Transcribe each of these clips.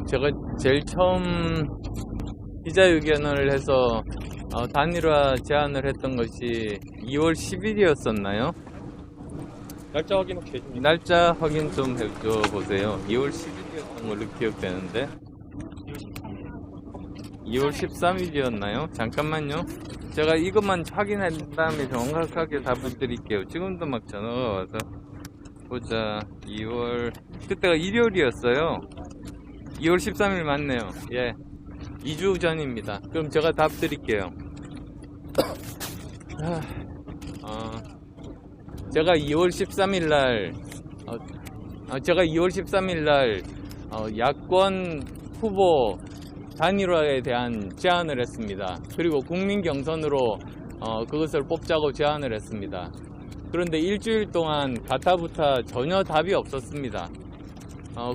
제가 제일 처음 기자회견을 해서 단일화 제안을 했던 것이 2월 10일이었었나요? 날짜 확인 혹시 해줍니까? 날짜 확인 좀 해줘 보세요. 2월 10일이었던 걸로 기억되는데 2월 13일이었나요? 잠깐만요. 제가 이것만 확인한 다음에 정확하게 답을 드릴게요. 지금도 막 전화가 와서 보자. 2월 그때가 일요일이었어요. 2월 13일 맞네요. 예, 2주 전입니다. 그럼 제가 답 드릴게요. 제가 2월 13일 날 야권 후보 단일화에 대한 제안을 했습니다. 그리고 국민 경선으로 그것을 뽑자고 제안을 했습니다. 그런데 일주일 동안 가타부타 전혀 답이 없었습니다.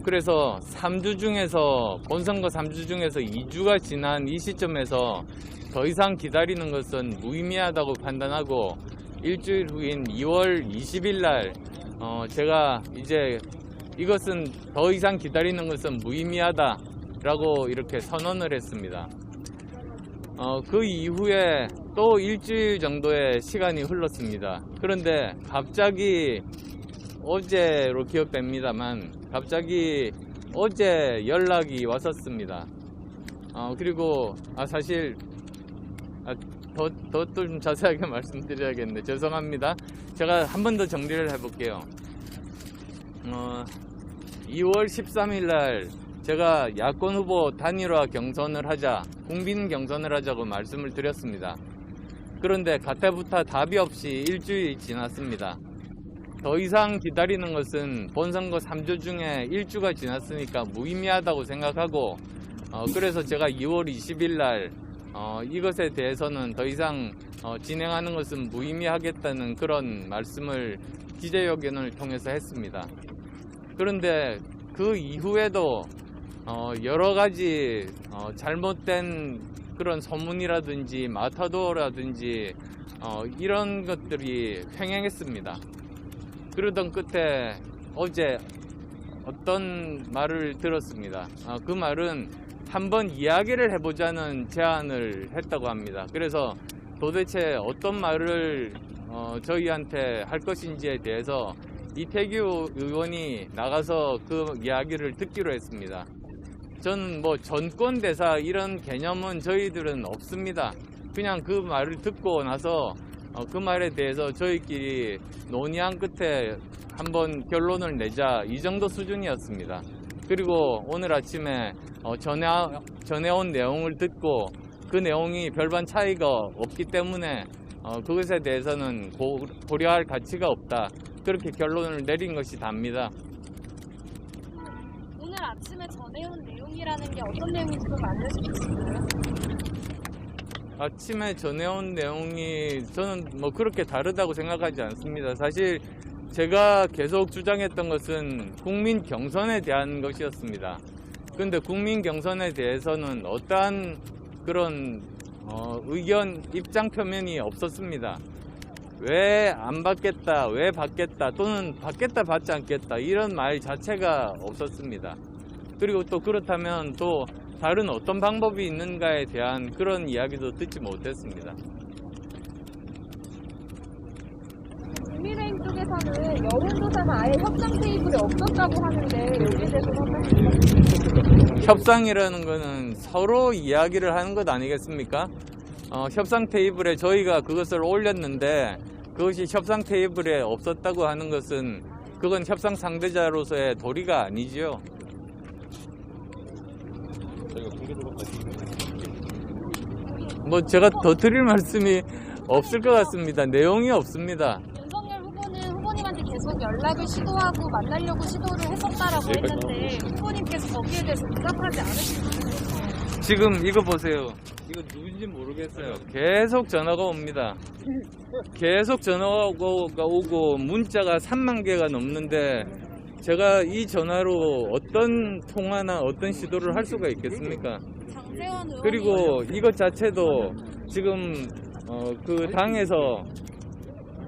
그래서 3주 중에서 본선거 3주 중에서 2주가 지난 이 시점에서 더 이상 기다리는 것은 무의미하다고 판단하고 일주일 후인 2월 20일 날 제가 이제 이것은 더 이상 기다리는 것은 무의미하다 라고 이렇게 선언을 했습니다. 그 이후에 또 일주일 정도의 시간이 흘렀습니다. 그런데 갑자기 어제로 기억됩니다만 갑자기 어제 연락이 왔었습니다. 그리고 사실 더 좀 자세하게 말씀드려야겠네. 죄송합니다. 제가 한 번 더 정리를 해볼게요. 2월 13일 날 제가 야권 후보 단일화 경선을 하자, 국민 경선을 하자고 말씀을 드렸습니다. 그런데 가타부타 답이 없이 일주일이 지났습니다. 더 이상 기다리는 것은 본선거 3주 중에 1주가 지났으니까 무의미하다고 생각하고 그래서 제가 2월 20일 날 이것에 대해서는 더 이상 진행하는 것은 무의미하겠다는 그런 말씀을 기자회견을 통해서 했습니다. 그런데 그 이후에도 여러 가지 잘못된 그런 소문이라든지 마타도라든지 이런 것들이 횡행했습니다. 그러던 끝에 어제 어떤 말을 들었습니다. 그 말은 한번 이야기를 해보자는 제안을 했다고 합니다. 그래서 도대체 어떤 말을 저희한테 할 것인지에 대해서 이태규 의원이 나가서 그 이야기를 듣기로 했습니다. 저는 뭐 전권대사 이런 개념은 저희들은 없습니다. 그냥 그 말을 듣고 나서 그 말에 대해서 저희끼리 논의한 끝에 한번 결론을 내자 이 정도 수준이었습니다. 그리고 오늘 아침에 전해온 내용을 듣고 그 내용이 별반 차이가 없기 때문에 그것에 대해서는 고려할 가치가 없다. 그렇게 결론을 내린 것이 답니다. 오늘 아침에 전해온 내용이라는 게 어떤 내용인지 좀 알려주시겠어요? 아침에 전해온 내용이 저는 뭐 그렇게 다르다고 생각하지 않습니다. 사실 제가 계속 주장했던 것은 국민 경선에 대한 것이었습니다. 그런데 국민 경선에 대해서는 어떠한 그런 의견, 입장 표명이 없었습니다. 왜 안 받겠다, 왜 받겠다, 또는 받겠다, 받지 않겠다 이런 말 자체가 없었습니다. 그리고 또 그렇다면 또 다른 어떤 방법이 있는가에 대한 그런 이야기도 듣지 못했습니다. 국민의힘 쪽에서는 여론조사는 아예 협상 테이블에 없었다고 하는데 여기에 대해서 한번 협상이라는 거는 서로 이야기를 하는 것 아니겠습니까? 협상 테이블에 저희가 그것을 올렸는데 그것이 협상 테이블에 없었다고 하는 것은 그건 협상 상대자로서의 도리가 아니지요. 저희가 공개적으로까지 뭐 제가 더 드릴 말씀이 없을 것 같습니다. 내용이 없습니다. 윤석열 후보는 후보님한테 계속 연락을 시도하고 만나려고 시도를 했었다라고 했는데 후보님께서 거기에 대해서 응답하지 않으시는 지금 이거 보세요. 이거 누군지 모르겠어요. 계속 전화가 옵니다. 계속 전화가 오고 문자가 3만 개가 넘는데 제가 이 전화로 어떤 통화나 어떤 시도를 할 수가 있겠습니까? 장재원 의원이 그리고 이것 자체도 지금 그 당에서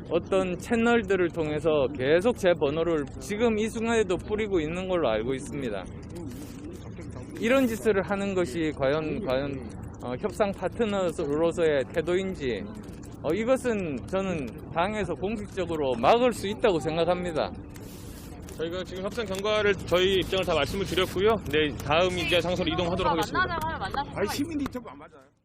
어떤 채널들을 통해서 계속 제 번호를 지금 이 순간에도 뿌리고 있는 걸로 알고 있습니다. 이런 짓을 하는 것이 과연 협상 파트너로서의 태도인지 이것은 저는 당에서 공식적으로 막을 수 있다고 생각합니다. 저희가 지금 협상 경과를 저희 입장을 다 말씀을 드렸고요. 네, 다음 이제 장소로 이동하도록 하겠습니다. 만나자고 하면 만나서 시민이 좀 안 맞아요.